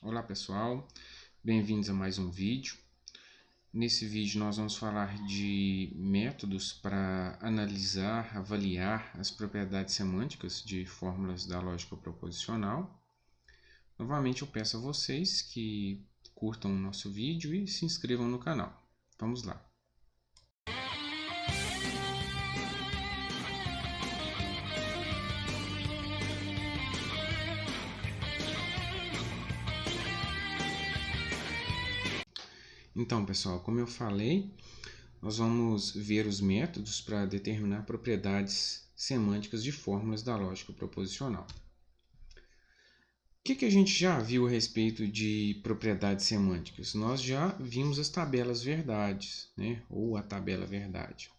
Olá pessoal, bem-vindos a mais um vídeo. Nesse vídeo nós vamos falar de métodos para analisar, avaliar as propriedades semânticas de fórmulas da lógica proposicional. Novamente eu peço a vocês que curtam o nosso vídeo e se inscrevam no canal. Vamos lá. Então, pessoal, como eu falei, nós vamos ver os métodos para determinar propriedades semânticas de fórmulas da lógica proposicional. O que a gente já viu a respeito de propriedades semânticas? Nós já vimos as tabelas verdades, né? Ou a tabela verdade.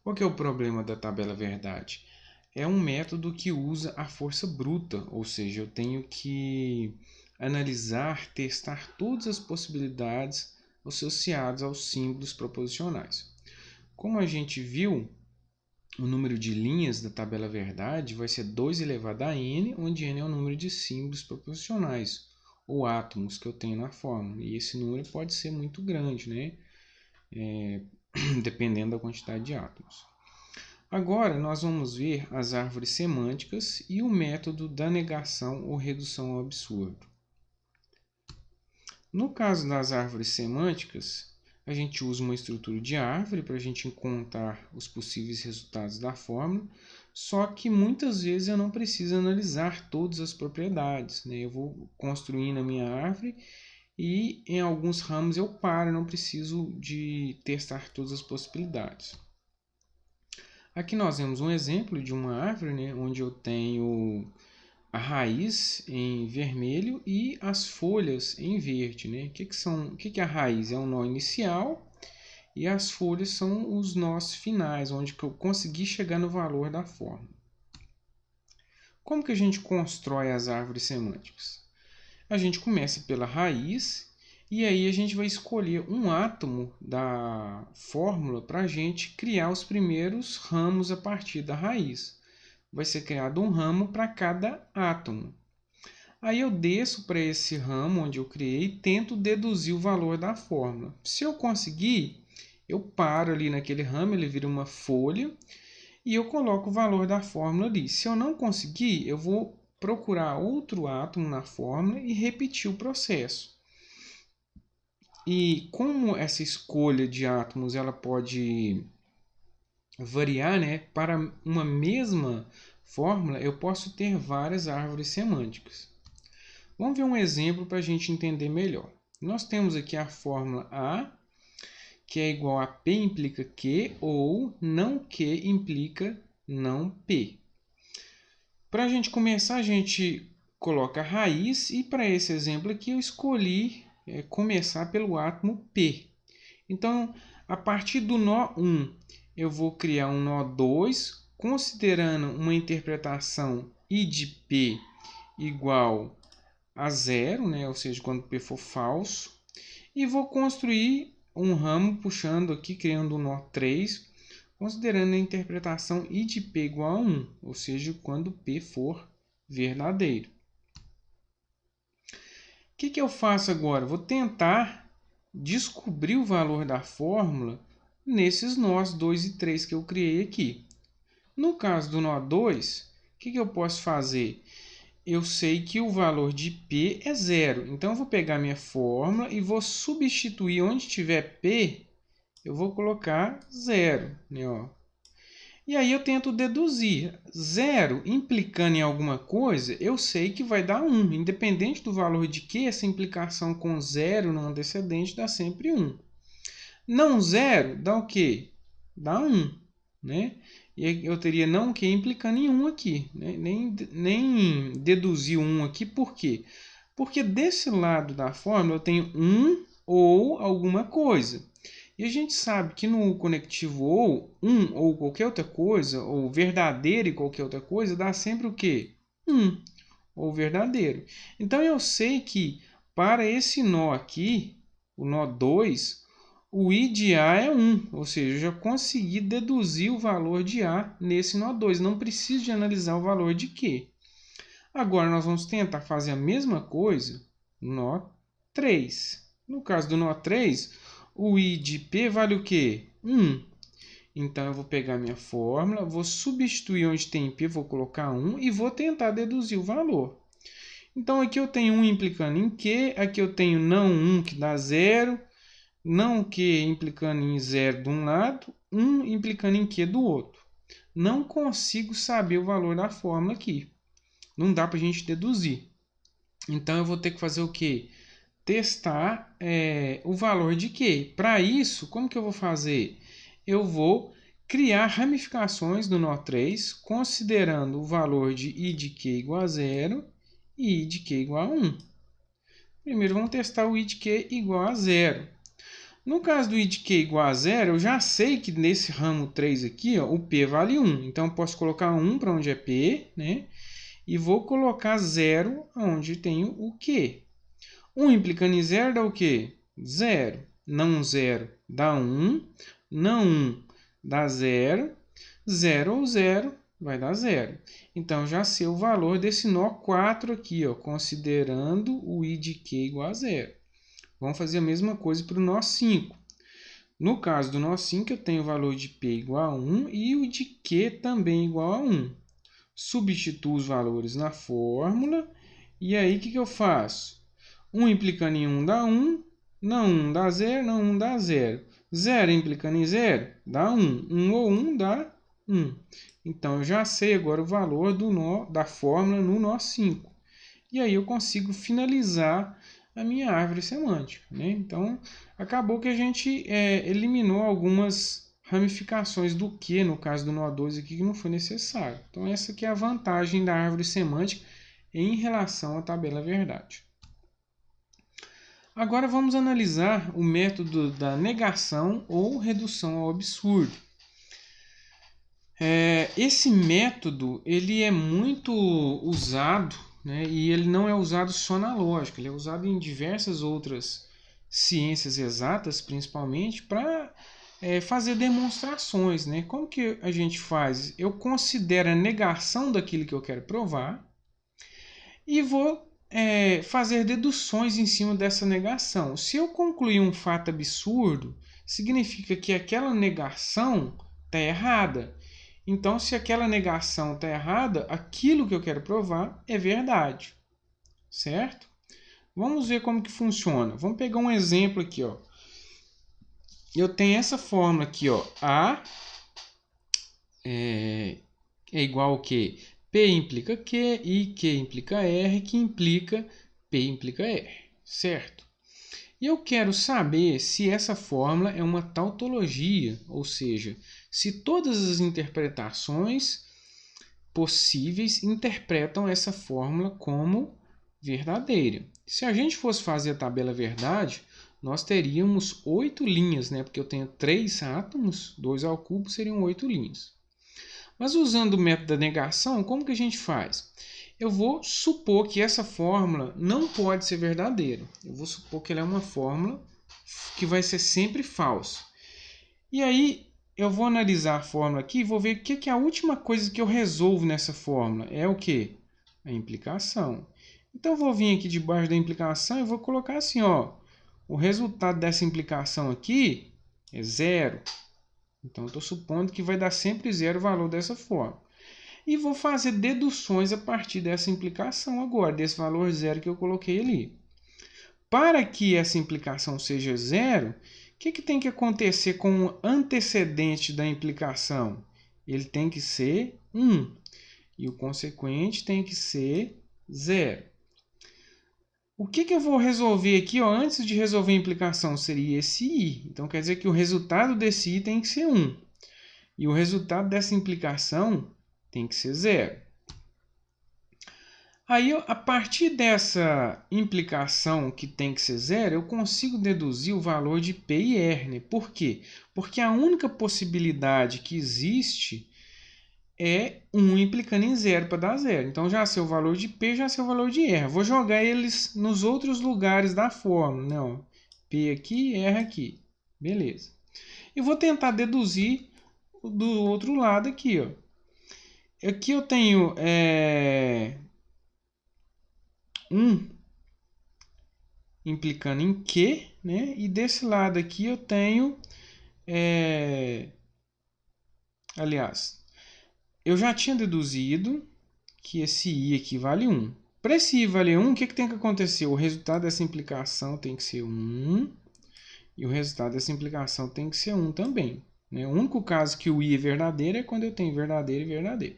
Qual que é o problema da tabela verdade? É um método que usa a força bruta, ou seja, eu tenho que analisar, testar todas as possibilidades associados aos símbolos proposicionais. Como a gente viu, o número de linhas da tabela verdade vai ser 2 elevado a n, onde n é o número de símbolos proposicionais, ou átomos que eu tenho na fórmula. E esse número pode ser muito grande, né? Dependendo da quantidade de átomos. Agora, nós vamos ver as árvores semânticas e o método da negação ou redução ao absurdo. No caso das árvores semânticas, a gente usa uma estrutura de árvore para a gente encontrar os possíveis resultados da fórmula, só que muitas vezes eu não preciso analisar todas as propriedades, né? Eu vou construindo a minha árvore e em alguns ramos eu paro, não preciso de testar todas as possibilidades. Aqui nós temos um exemplo de uma árvore, né, onde eu tenho a raiz em vermelho e as folhas em verde, né? O que é a raiz? É um nó inicial e as folhas são os nós finais, onde que eu consegui chegar no valor da fórmula. Como que a gente constrói as árvores semânticas? A gente começa pela raiz e aí a gente vai escolher um átomo da fórmula para a gente criar os primeiros ramos a partir da raiz. Vai ser criado um ramo para cada átomo. Aí eu desço para esse ramo onde eu criei e tento deduzir o valor da fórmula. Se eu conseguir, eu paro ali naquele ramo, ele vira uma folha e eu coloco o valor da fórmula ali. Se eu não conseguir, eu vou procurar outro átomo na fórmula e repetir o processo. E como essa escolha de átomos ela pode variar, né, para uma mesma fórmula, eu posso ter várias árvores semânticas. Vamos ver um exemplo para a gente entender melhor. Nós temos aqui a fórmula A, que é igual a P implica Q, ou não Q implica não P. Para a gente começar, a gente coloca a raiz, e para esse exemplo aqui eu escolhi começar pelo átomo P. Então, a partir do nó 1, eu vou criar um nó 2, considerando uma interpretação I de P igual a 0, né? Ou seja, quando P for falso. E vou construir um ramo puxando aqui, criando um nó 3, considerando a interpretação I de P igual a 1, ou seja, quando P for verdadeiro. O que eu faço agora? Vou tentar descobrir o valor da fórmula nesses nós 2 e 3 que eu criei aqui. No caso do nó 2, o que eu posso fazer? Eu sei que o valor de P é 0. Então, eu vou pegar minha fórmula e vou substituir onde tiver P, eu vou colocar 0. Né, ó. E aí eu tento deduzir. 0 implicando em alguma coisa, eu sei que vai dar 1. Independente do valor de Q, essa implicação com 0 no antecedente dá sempre 1. Não 0 dá o quê? Dá 1. Né? E eu teria não Q implicando em 1 aqui. Né? Nem deduzir 1 aqui. Por quê? Porque desse lado da fórmula eu tenho 1 ou alguma coisa. E a gente sabe que no conectivo ou 1 ou qualquer outra coisa, ou verdadeiro e qualquer outra coisa, dá sempre o quê? 1 ou verdadeiro. Então eu sei que para esse nó aqui, o nó 2, o I de A é 1, ou seja, eu já consegui deduzir o valor de A nesse nó 2, não preciso de analisar o valor de Q. Agora nós vamos tentar fazer a mesma coisa nó 3. No caso do nó 3, o I de P vale o quê? 1. Então, eu vou pegar minha fórmula, vou substituir onde tem P, vou colocar 1 e vou tentar deduzir o valor. Então, aqui eu tenho 1 implicando em Q, aqui eu tenho não 1 que dá 0, não Q implicando em 0 de um lado, 1 implicando em Q do outro. Não consigo saber o valor da fórmula aqui. Não dá para a gente deduzir. Então, eu vou ter que fazer o quê? Testar o valor de Q. Para isso, como que eu vou fazer? Eu vou criar ramificações do nó 3, considerando o valor de I de Q igual a 0 e I de Q igual a 1. Primeiro, vamos testar o I de Q igual a 0. No caso do I de Q igual a 0, eu já sei que nesse ramo 3 aqui, ó, o P vale 1. Então, eu posso colocar 1 para onde é P, né? E vou colocar 0 onde tem o Q. 1 implicando em 0 dá o quê? 0. Não 0 dá 1. Não 1 dá 0. 0 ou 0 vai dar 0. Então, já sei o valor desse nó 4 aqui, ó, considerando o I de Q igual a 0. Vamos fazer a mesma coisa para o nó 5. No caso do nó 5, eu tenho o valor de P igual a 1 e o de Q também igual a 1. Substituo os valores na fórmula. E aí, o que eu faço? 1 implicando em 1 dá 1. Não 1 dá 0. Não 1 dá 0. 0 implicando em 0 dá 1. 1 ou 1 dá 1. Então, eu já sei agora o valor do nó, da fórmula no nó 5. E aí eu consigo finalizar a minha árvore semântica, né? Então, acabou que a gente eliminou algumas ramificações do que, no caso do nó 2 aqui, que não foi necessário. Então, essa aqui é a vantagem da árvore semântica em relação à tabela verdade. Agora vamos analisar o método da negação ou redução ao absurdo. Esse método ele é muito usado, né, e ele não é usado só na lógica, ele é usado em diversas outras ciências exatas, principalmente, para fazer demonstrações. Né? Como que a gente faz? Eu considero a negação daquilo que eu quero provar e vou fazer deduções em cima dessa negação. Se eu concluir um fato absurdo, significa que aquela negação está errada. Então, se aquela negação está errada, aquilo que eu quero provar é verdade. Certo? Vamos ver como que funciona. Vamos pegar um exemplo aqui. Ó. Eu tenho essa fórmula aqui. Ó. A é igual ao quê? P implica Q, e Q implica R, que implica P implica R. Certo? E eu quero saber se essa fórmula é uma tautologia, ou seja, se todas as interpretações possíveis interpretam essa fórmula como verdadeira. Se a gente fosse fazer a tabela verdade, nós teríamos 8 linhas, né? Porque eu tenho 3 átomos, 2 ao cubo seriam 8 linhas. Mas usando o método da negação, como que a gente faz? Eu vou supor que essa fórmula não pode ser verdadeira. Eu vou supor que ela é uma fórmula que vai ser sempre falsa. E aí, eu vou analisar a fórmula aqui e vou ver o que é a última coisa que eu resolvo nessa fórmula. É o quê? A implicação. Então, eu vou vir aqui debaixo da implicação e vou colocar assim, ó. O resultado dessa implicação aqui é 0. Então, eu estou supondo que vai dar sempre 0 o valor dessa fórmula. E vou fazer deduções a partir dessa implicação agora, desse valor 0 que eu coloquei ali. Para que essa implicação seja 0, o que tem que acontecer com o antecedente da implicação? Ele tem que ser 1. E o consequente tem que ser 0. O que eu vou resolver aqui, ó, antes de resolver a implicação? Seria esse i. Então, quer dizer que o resultado desse i tem que ser 1. E o resultado dessa implicação tem que ser 0. Aí, a partir dessa implicação que tem que ser 0, eu consigo deduzir o valor de P e R. Né? Por quê? Porque a única possibilidade que existe é 1 implicando em 0 para dar 0. Então, já sei o valor de P, já sei o valor de R. Vou jogar eles nos outros lugares da fórmula. Não, P aqui, R aqui. Beleza. E vou tentar deduzir do outro lado aqui. Ó. Aqui eu tenho 1 implicando em Q, né? E desse lado aqui eu tenho... Aliás, eu já tinha deduzido que esse I aqui vale 1. Para esse I valer 1, o que tem que acontecer? O resultado dessa implicação tem que ser 1 e o resultado dessa implicação tem que ser 1 também. Né? O único caso que o I é verdadeiro é quando eu tenho verdadeiro e verdadeiro.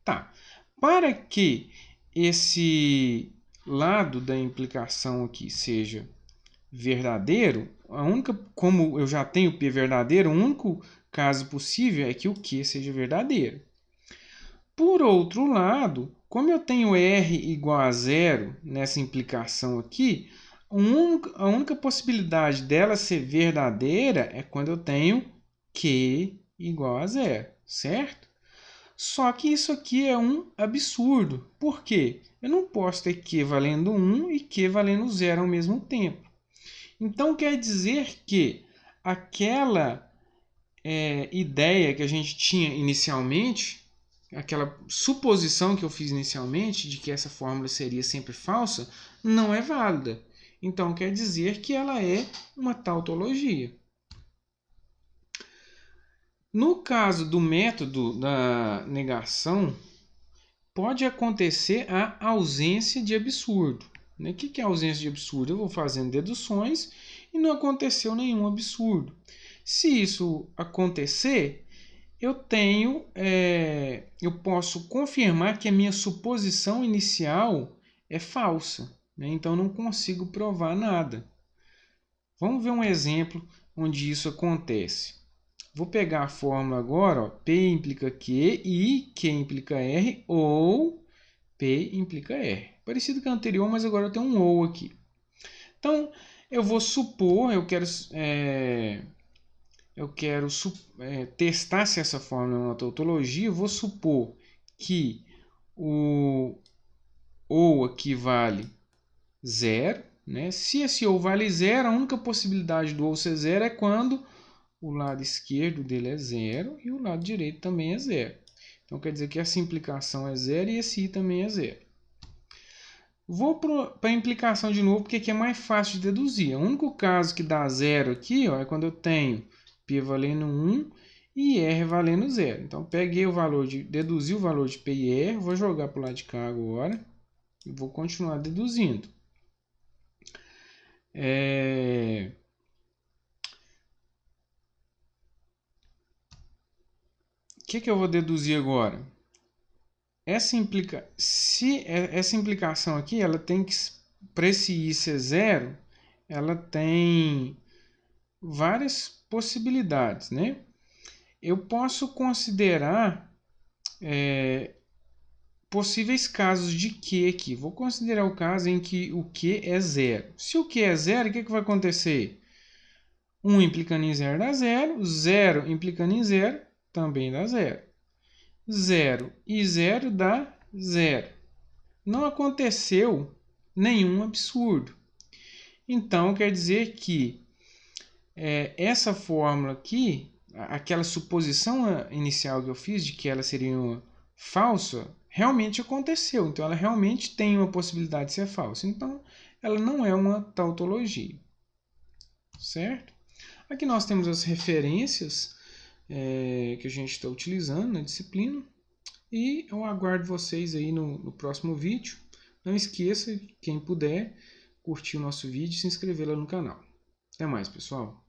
Tá. Para que esse lado da implicação aqui seja verdadeiro, como eu já tenho P verdadeiro, o único caso possível é que o Q seja verdadeiro. Por outro lado, como eu tenho R igual a 0 nessa implicação aqui, a única possibilidade dela ser verdadeira é quando eu tenho Q igual a 0, certo? Só que isso aqui é um absurdo. Por quê? Eu não posso ter Q valendo 1 e Q valendo 0 ao mesmo tempo. Então, quer dizer que aquela ideia que a gente tinha inicialmente, aquela suposição que eu fiz inicialmente de que essa fórmula seria sempre falsa, não é válida. Então, quer dizer que ela é uma tautologia. No caso do método da negação, pode acontecer a ausência de absurdo. O que é ausência de absurdo? Eu vou fazendo deduções e não aconteceu nenhum absurdo. Se isso acontecer, eu posso confirmar que a minha suposição inicial é falsa. Então, não consigo provar nada. Vamos ver um exemplo onde isso acontece. Vou pegar a fórmula agora, ó, P implica Q e Q implica R, ou P implica R. Parecido com a anterior, mas agora eu tenho um ou aqui. Então, eu vou supor, eu quero testar se essa fórmula é uma tautologia, eu vou supor que o ou aqui vale 0. Né? Se esse ou vale 0, a única possibilidade do ou ser 0 é quando o lado esquerdo dele é 0 e o lado direito também é 0. Então, quer dizer que essa implicação é 0 e esse I também é 0. Vou para a implicação de novo, porque aqui é mais fácil de deduzir. O único caso que dá 0 aqui é quando eu tenho P valendo 1 e R valendo 0. Então, peguei deduzi o valor de P e R, vou jogar para o lado de cá agora e vou continuar deduzindo. O que eu vou deduzir agora? Essa implicação aqui, ela tem que, para esse I ser 0, ela tem várias possibilidades, né? Eu posso considerar possíveis casos de Q aqui. Vou considerar o caso em que o Q é 0. Se o Q é 0, o que vai acontecer? 1 implicando em 0 dá 0, 0 implicando em 0 também dá 0. 0 e 0 dá 0. Não aconteceu nenhum absurdo. Então, quer dizer que essa fórmula aqui, aquela suposição inicial que eu fiz de que ela seria falsa, realmente aconteceu. Então, ela realmente tem uma possibilidade de ser falsa. Então, ela não é uma tautologia. Certo? Aqui nós temos as referências que a gente está utilizando na disciplina. E eu aguardo vocês aí no próximo vídeo. Não esqueça, quem puder, curtir o nosso vídeo e se inscrever lá no canal. Até mais, pessoal!